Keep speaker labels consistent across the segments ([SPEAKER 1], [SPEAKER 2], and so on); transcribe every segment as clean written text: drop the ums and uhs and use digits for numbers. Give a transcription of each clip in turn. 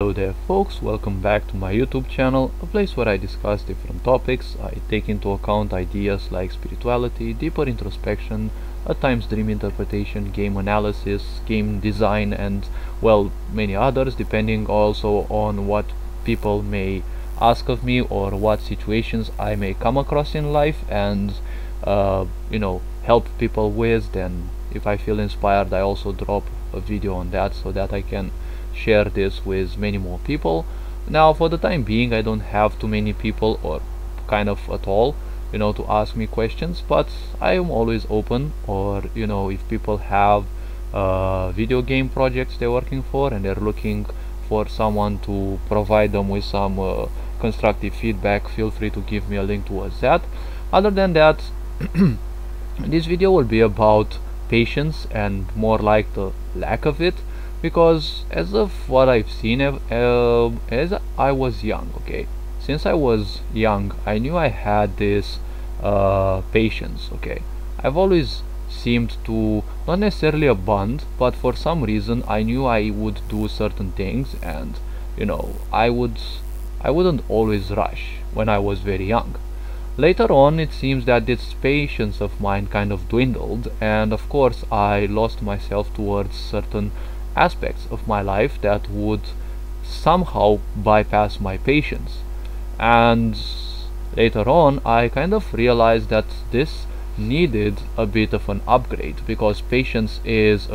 [SPEAKER 1] Hello there folks, welcome back to my YouTube channel, a place where I discuss different topics. I take into account ideas like spirituality, deeper introspection, at times dream interpretation, game analysis, game design, and well, many others, depending also on what people may ask of me or what situations I may come across in life and help people with. Then if I feel inspired, I also drop a video on that so that I can share this with many more people. Now for the time being, I don't have too many people, or kind of at all, to ask me questions, but I am always open. Or if people have video game projects they're working for and they're looking for someone to provide them with some constructive feedback, feel free to give me a link towards that. Other than that, this video will be about patience and more like the lack of it, because as of what I've seen, as I was young, since I was young, I knew I had this patience. I've always seemed to not necessarily abund, but for some reason I knew I would do certain things, and I wouldn't always rush when I was very young. Later on, it seems that this patience of mine kind of dwindled, and of course I lost myself towards certain aspects of my life that would somehow bypass my patience. And later on, I kind of realized that this needed a bit of an upgrade, because patience is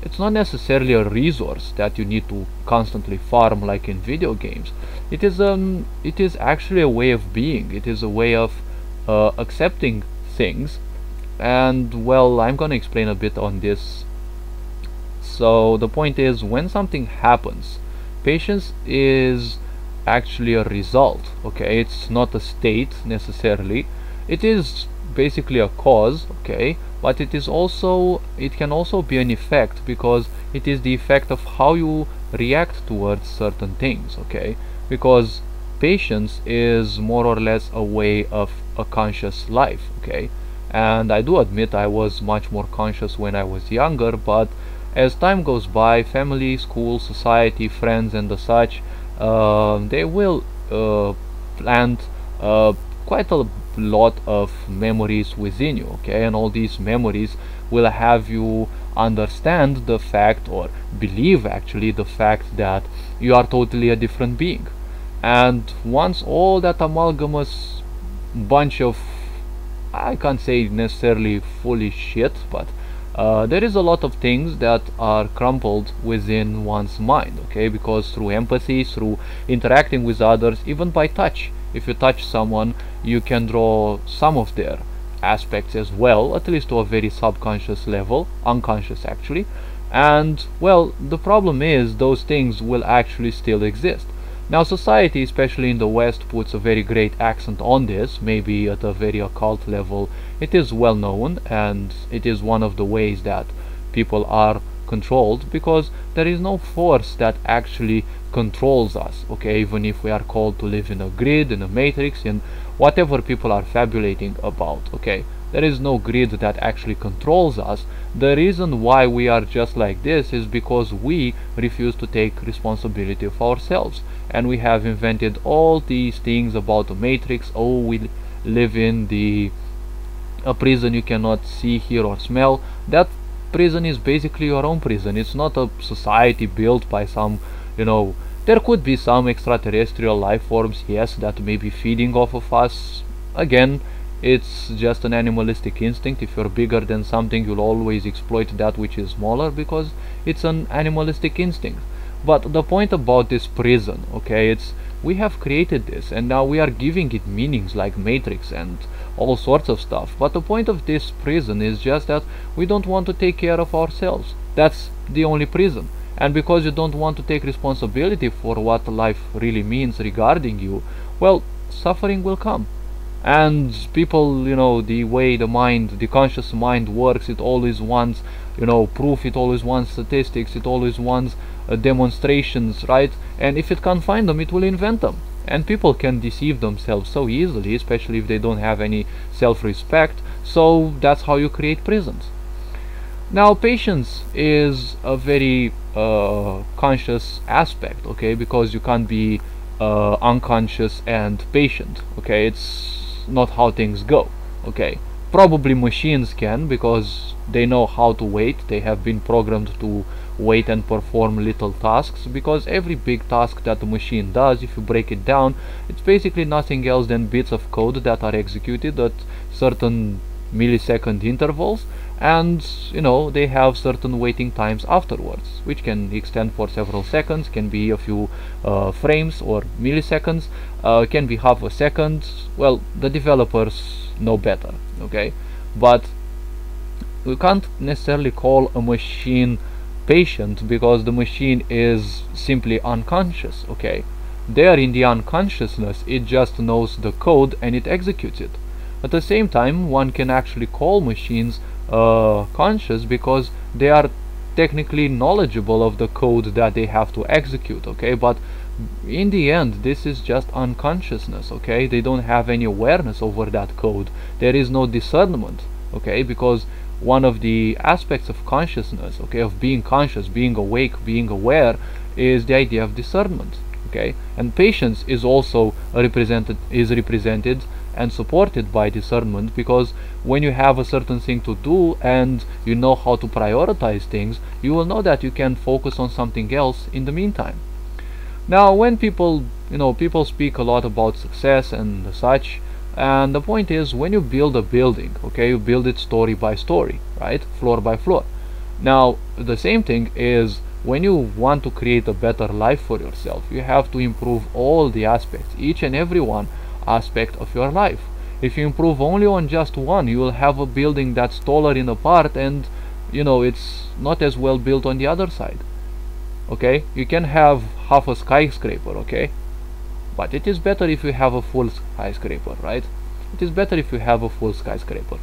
[SPEAKER 1] it's not necessarily a resource that you need to constantly farm like in video games. It is actually a way of being. It is a way of accepting things. And well, I'm gonna explain a bit on this. So the point is, when something happens, patience is actually a result. It's not a state necessarily. It is basically a cause, but it can also be an effect, because it is the effect of how you react towards certain things. Because patience is more or less a way of a conscious life. And I do admit I was much more conscious when I was younger, but as time goes by, family, school, society, friends, and the such, they will plant quite a lot of memories within you. And all these memories will have you understand the fact, or believe actually the fact, that you are totally a different being. And once all that amalgamous bunch of, I can't say necessarily foolish shit, but there is a lot of things that are crumpled within one's mind, because through empathy, through interacting with others, even by touch, if you touch someone, you can draw some of their aspects as well, at least to a very subconscious level, unconscious actually. And well, the problem is those things will actually still exist. Now society, especially in the West, puts a very great accent on this, maybe at a very occult level. It is well known, and it is one of the ways that people are controlled, because there is no force that actually controls us, even if we are called to live in a grid, in a matrix, in whatever people are fabulating about. There is no grid that actually controls us. The reason why we are just like this is because we refuse to take responsibility for ourselves, and we have invented all these things about the matrix. Oh, we live in a prison you cannot see, hear, or smell. That prison is basically your own prison. It's not a society built by some, there could be some extraterrestrial life forms, yes, that may be feeding off of us. Again, it's just an animalistic instinct. If you're bigger than something, you'll always exploit that which is smaller, because it's an animalistic instinct. But the point about this prison, it's we have created this, and now we are giving it meanings like matrix and all sorts of stuff. But the point of this prison is just that we don't want to take care of ourselves. That's the only prison. And because you don't want to take responsibility for what life really means regarding you, well, suffering will come. And people, the way the conscious mind works, it always wants, proof, it always wants statistics, it always wants demonstrations, right? And if it can't find them, it will invent them. And people can deceive themselves so easily, especially if they don't have any self-respect. So that's how you create prisons. Now patience is a very conscious aspect, okay, because you can't be unconscious and patient, okay. It's not how things go, okay. Probably machines can, because they know how to wait. They have been programmed to wait and perform little tasks, because every big task that the machine does, if you break it down, it's basically nothing else than bits of code that are executed at certain millisecond intervals, and they have certain waiting times afterwards, which can extend for several seconds, can be a few frames or milliseconds, can be half a second. Well, the developers know better, okay. But we can't necessarily call a machine patient, because the machine is simply unconscious, okay. There, in the unconsciousness, it just knows the code and it executes it. At the same time, one can actually call machines conscious, because they are technically knowledgeable of the code that they have to execute, okay. But in the end, this is just unconsciousness, okay. They don't have any awareness over that code. There is no discernment, okay, because one of the aspects of consciousness, okay, of being conscious, being awake, being aware, is the idea of discernment, okay. And patience is also represented and supported by discernment, because when you have a certain thing to do and you know how to prioritize things, you will know that you can focus on something else in the meantime. Now, when people speak a lot about success and such, and the point is, when you build a building, okay, you build it story by story, right, floor by floor. Now, the same thing is, when you want to create a better life for yourself, you have to improve all the aspects, each and every one aspect of your life. If you improve only on just one, you will have a building that's taller in a part, and it's not as well built on the other side, okay. You can have half a skyscraper, okay, but it is better if you have a full skyscraper, right? It is better if you have a full skyscraper.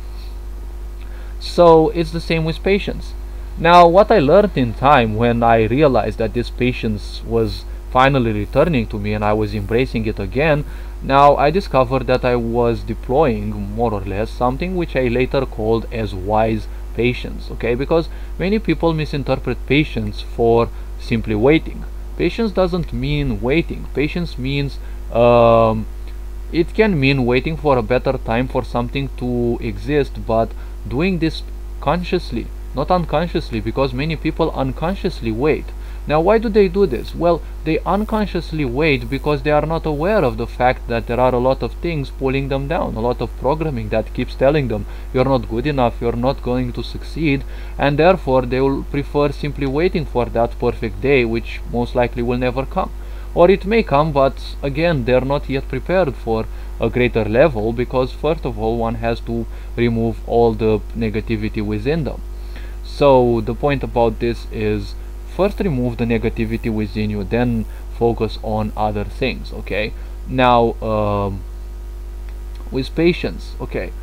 [SPEAKER 1] So it's the same with patience. Now, what I learned in time, when I realized that this patience was finally returning to me and I was embracing it again, now I discovered that I was deploying more or less something which I later called as wise patience, okay, because many people misinterpret patience for simply waiting. Patience doesn't mean waiting. Patience means it can mean waiting for a better time for something to exist, but doing this consciously, not unconsciously, because many people unconsciously wait. Now, why do they do this? Well, they unconsciously wait because they are not aware of the fact that there are a lot of things pulling them down, a lot of programming that keeps telling them you're not good enough, you're not going to succeed, and therefore they will prefer simply waiting for that perfect day, which most likely will never come. Or it may come, but again, they're not yet prepared for a greater level, because first of all, one has to remove all the negativity within them. So the point about this is, first remove the negativity within you, then focus on other things, okay. Now, with patience, okay,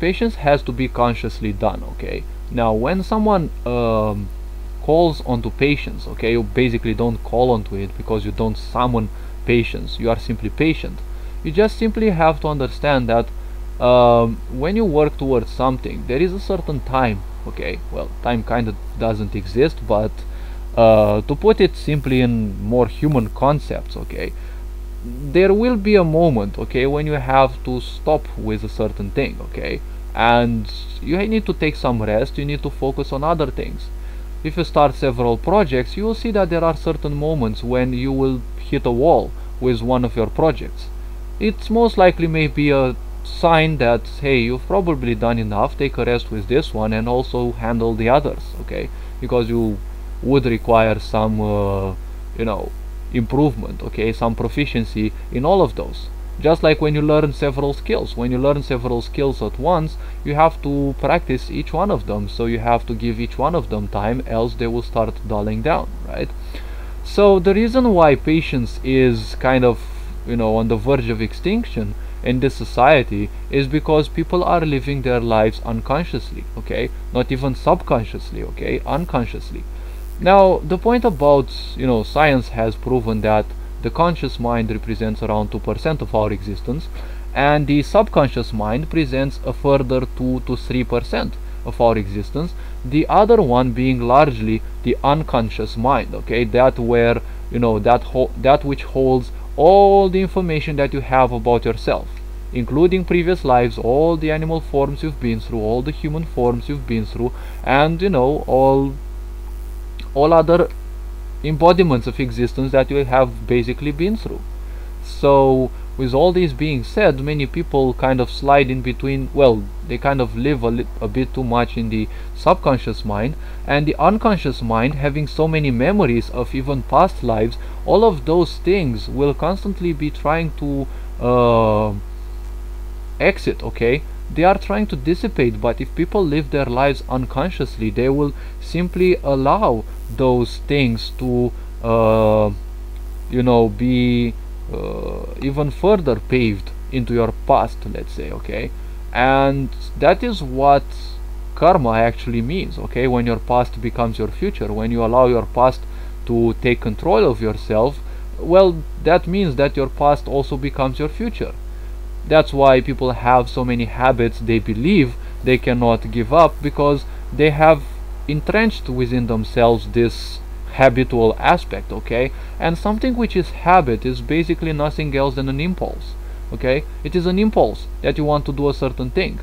[SPEAKER 1] patience has to be consciously done, okay. Now, when someone calls onto patience, okay, you basically don't call onto it, because you don't summon patience, you are simply patient. You just simply have to understand that when you work towards something, there is a certain time, okay. Well, time kind of doesn't exist, but to put it simply in more human concepts, okay, there will be a moment, okay, when you have to stop with a certain thing, okay, and you need to take some rest, you need to focus on other things. If you start several projects, you will see that there are certain moments when you will hit a wall with one of your projects. It's most likely may be a sign that, hey, you've probably done enough, take a rest with this one and also handle the others, okay, because you would require some improvement, okay, some proficiency in all of those. Just like when you learn several skills, at once, you have to practice each one of them, so you have to give each one of them time, else they will start dulling down, right? So the reason why patience is kind of on the verge of extinction in this society is because people are living their lives unconsciously, okay, not even subconsciously, okay, unconsciously. Now, the point about science has proven that the conscious mind represents around 2% of our existence, and the subconscious mind presents a further 2 to 3%. of our existence, the other one being largely the unconscious mind, okay, that where, you know, that which holds all the information that you have about yourself, including previous lives, all the animal forms you've been through, all the human forms you've been through, and, you know, all other embodiments of existence that you have basically been through. So with all this being said, many people kind of slide in between, well, they kind of live a bit too much in the subconscious mind, and the unconscious mind, having so many memories of even past lives, all of those things will constantly be trying to exit, okay? They are trying to dissipate, but if people live their lives unconsciously, they will simply allow those things to you know, be even further paved into your past, let's say, okay? And that is what karma actually means, okay? When your past becomes your future, when you allow your past to take control of yourself, well, that means that your past also becomes your future. That's why people have so many habits they believe they cannot give up, because they have entrenched within themselves this habitual aspect, okay? And something which is habit is basically nothing else than an impulse, okay? It is an impulse that you want to do a certain thing,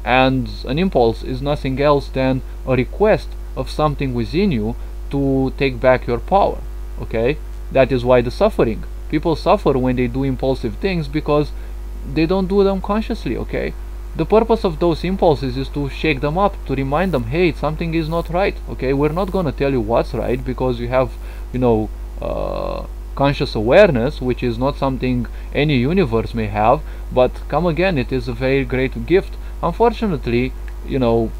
[SPEAKER 1] and an impulse is nothing else than a request of something within you to take back your power, okay? That is why the suffering. People suffer when they do impulsive things because they don't do them consciously, okay? The purpose of those impulses is to shake them up, to remind them, hey, something is not right, okay? We're not gonna tell you what's right, because you have, you know, conscious awareness, which is not something any universe may have, but come again, it is a very great gift. Unfortunately, you know,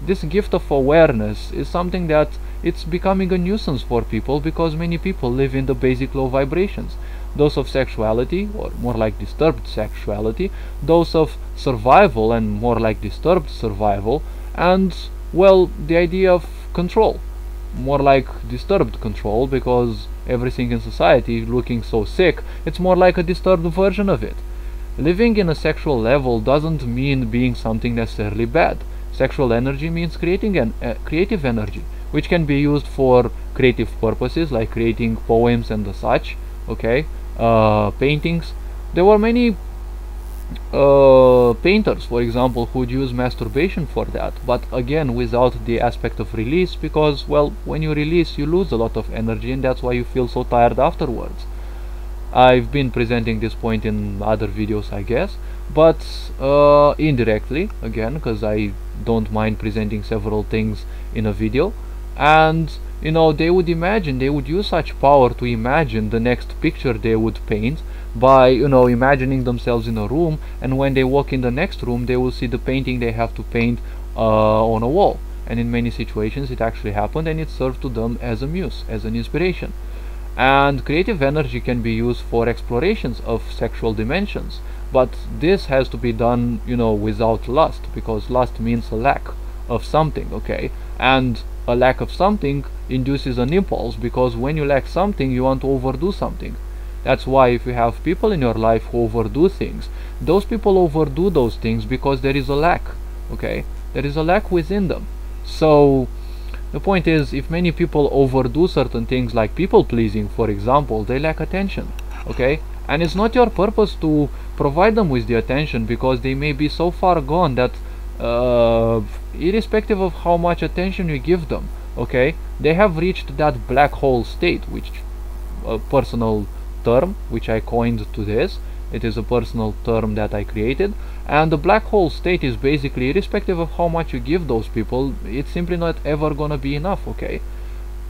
[SPEAKER 1] this gift of awareness is something that it's becoming a nuisance for people, because many people live in the basic low vibrations. Those of sexuality, or more like disturbed sexuality, those of survival, and more like disturbed survival, and, well, the idea of control, more like disturbed control, because everything in society looking so sick, it's more like a disturbed version of it. Living in a sexual level doesn't mean being something necessarily bad. Sexual energy means creating creative energy, which can be used for creative purposes, like creating poems and the such, okay? Paintings. There were many painters, for example, who would use masturbation for that, but again without the aspect of release, because, well, when you release you lose a lot of energy, and that's why you feel so tired afterwards. I've been presenting this point in other videos, I guess, but indirectly, again, because I don't mind presenting several things in a video. And, you know, they would use such power to imagine the next picture they would paint by, you know, imagining themselves in a room, and when they walk in the next room they will see the painting they have to paint on a wall. And in many situations it actually happened, and it served to them as a muse, as an inspiration. And creative energy can be used for explorations of sexual dimensions, but this has to be done, you know, without lust, because lust means a lack of something, okay? And a lack of something induces an impulse, because when you lack something you want to overdo something. That's why if you have people in your life who overdo things, those people overdo those things because there is a lack, okay? There is a lack within them. So the point is, if many people overdo certain things, like people pleasing, for example, they lack attention, okay? And it's not your purpose to provide them with the attention, because they may be so far gone that irrespective of how much attention you give them, okay, they have reached that black hole state, which a personal term which I coined to this. It is a personal term that I created, and the black hole state is basically, irrespective of how much you give those people, it's simply not ever gonna be enough, okay?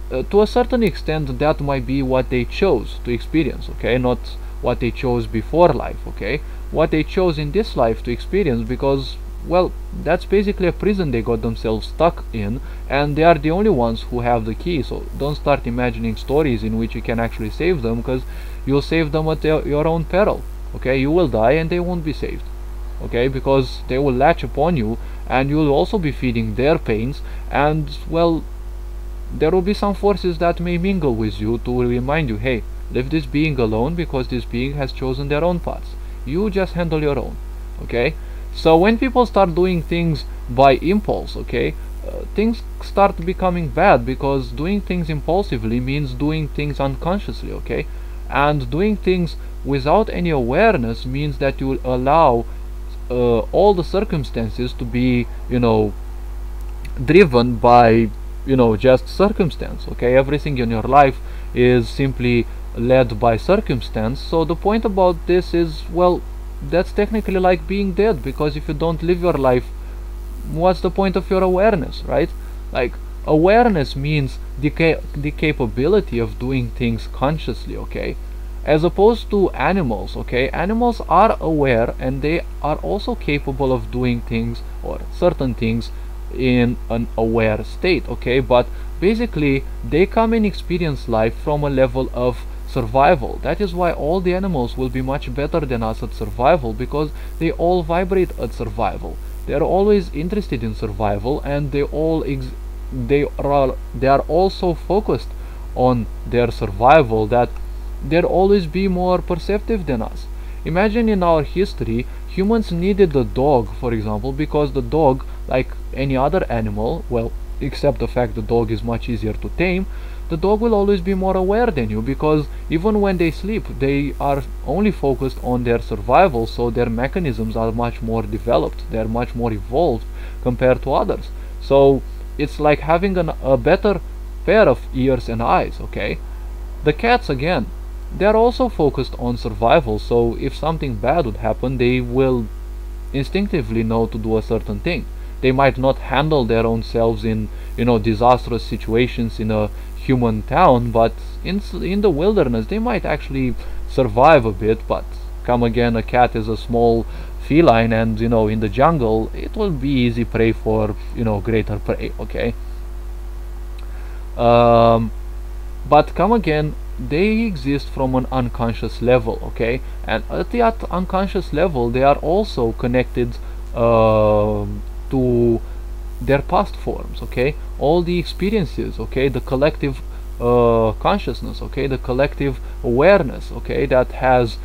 [SPEAKER 1] To a certain extent that might be what they chose to experience, okay, not what they chose before life, okay, what they chose in this life to experience, because, well, that's basically a prison they got themselves stuck in, and they are the only ones who have the key. So don't start imagining stories in which you can actually save them, because you'll save them at your own peril, okay? You will die and they won't be saved, okay, because they will latch upon you, and you'll also be feeding their pains, and, well, there will be some forces that may mingle with you to remind you, hey, leave this being alone, because this being has chosen their own paths. You just handle your own, okay? So when people start doing things by impulse, okay, things start becoming bad, because doing things impulsively means doing things unconsciously, okay, and doing things without any awareness means that you allow all the circumstances to be, driven by, just circumstance, okay. Everything in your life is simply led by circumstance. So the point about this is, well, that's technically like being dead, because if you don't live your life, what's the point of your awareness, right? Like, awareness means the capability of doing things consciously, okay, as opposed to animals, okay. Animals are aware, and they are also capable of doing things, or certain things, in an aware state, okay, but basically they come and experience life from a level of survival. That is why all the animals will be much better than us at survival, because they all vibrate at survival. They are always interested in survival, and they are also focused on their survival, that they'll always be more perceptive than us. Imagine in our history, humans needed the dog, for example, because the dog, like any other animal, well, except the fact the dog is much easier to tame, the dog will always be more aware than you, because even when they sleep, they are only focused on their survival, so their mechanisms are much more developed, they are much more evolved compared to others. So it's like having a better pair of ears and eyes, okay. The cats, again, they are also focused on survival, so if something bad would happen, they will instinctively know to do a certain thing. They might not handle their own selves in, disastrous situations in a human town, but in the wilderness they might actually survive a bit. But come again, a cat is a small feline, and in the jungle it will be easy prey for greater prey, okay. But come again, they exist from an unconscious level, okay, and at that unconscious level they are also connected to their past forms, okay, all the experiences, okay, the collective consciousness, okay, the collective awareness, okay, that has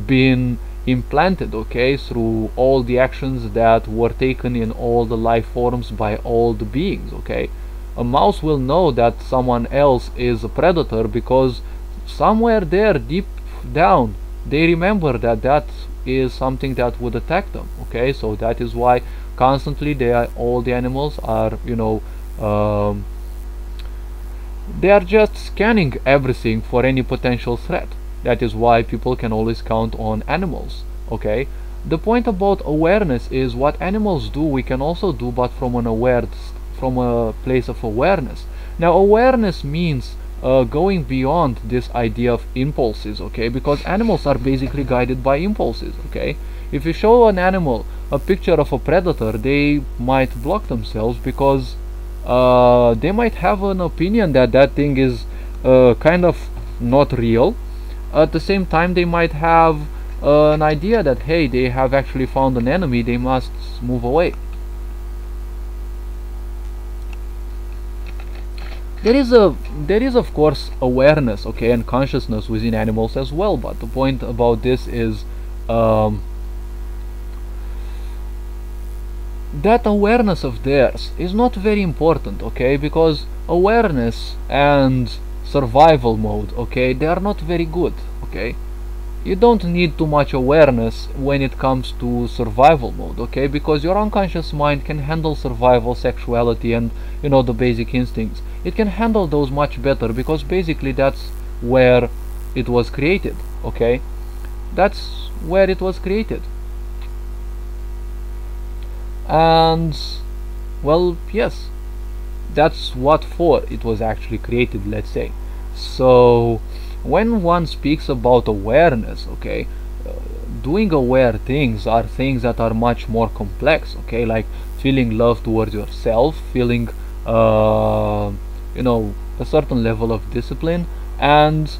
[SPEAKER 1] been implanted, okay, through all the actions that were taken in all the life forms by all the beings, okay. A mouse will know that someone else is a predator, because somewhere there deep down they remember that that is something that would attack them, okay. So that is why constantly all the animals are, they are just scanning everything for any potential threat. That is why people can always count on animals, okay. The point about awareness is what animals do we can also do, but from a place of awareness. Now awareness means going beyond this idea of impulses, okay, because animals are basically guided by impulses, okay. If you show an animal a picture of a predator, they might block themselves, because they might have an opinion that that thing is kind of not real. At the same time, they might have an idea that, hey, they have actually found an enemy, they must move away. There is of course awareness, okay, and consciousness within animals as well, but the point about this is that awareness of theirs is not very important, okay, because awareness and survival mode, okay, they are not very good, okay. You don't need too much awareness when it comes to survival mode, okay, because your unconscious mind can handle survival, sexuality, and the basic instincts. It can handle those much better, because basically that's where it was created, okay. That's where it was created. And well, yes, that's what for it was actually created, let's say. So when one speaks about awareness, okay, doing aware things are things that are much more complex, okay, like feeling love towards yourself, feeling a certain level of discipline, and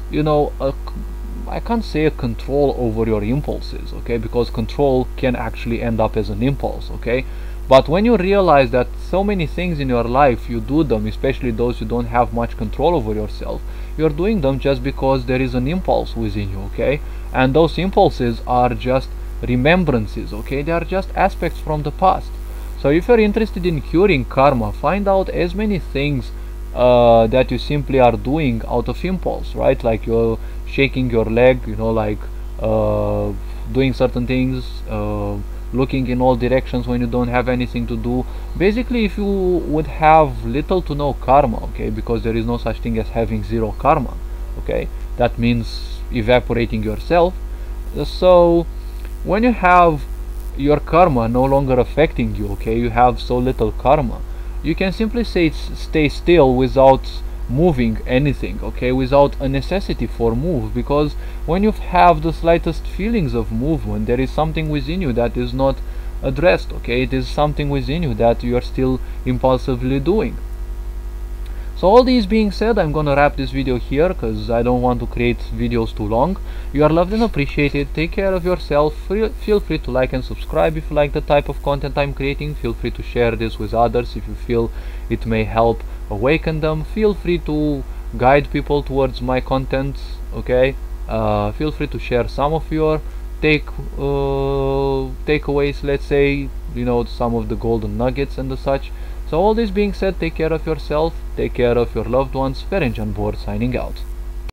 [SPEAKER 1] I can't say a control over your impulses, okay, because control can actually end up as an impulse, okay. But when you realize that so many things in your life you do them, especially those you don't have much control over yourself, you're doing them just because there is an impulse within you, okay, and those impulses are just remembrances, okay? They are just aspects from the past. So if you're interested in curing karma, find out as many things that you simply are doing out of impulse, right? Like you're shaking your leg, you know, like doing certain things, looking in all directions when you don't have anything to do. Basically, if you would have little to no karma, okay, because there is no such thing as having zero karma, okay, that means evaporating yourself. So when you have your karma no longer affecting you, okay, you have so little karma, you can simply stay still without moving anything, okay, without a necessity for move, because when you have the slightest feelings of movement, there is something within you that is not addressed, okay, it is something within you that you are still impulsively doing. So all these being said, I'm gonna wrap this video here because I don't want to create videos too long. You are loved and appreciated. Take care of yourself. Feel free to like and subscribe if you like the type of content I'm creating. Feel free to share this with others if you feel it may help awaken them. Feel free to guide people towards my content, okay? Feel free to share some of your takeaways, let's say, you know, some of the golden nuggets and the such. So all this being said, take care of yourself, take care of your loved ones. Ferenc on board, signing out.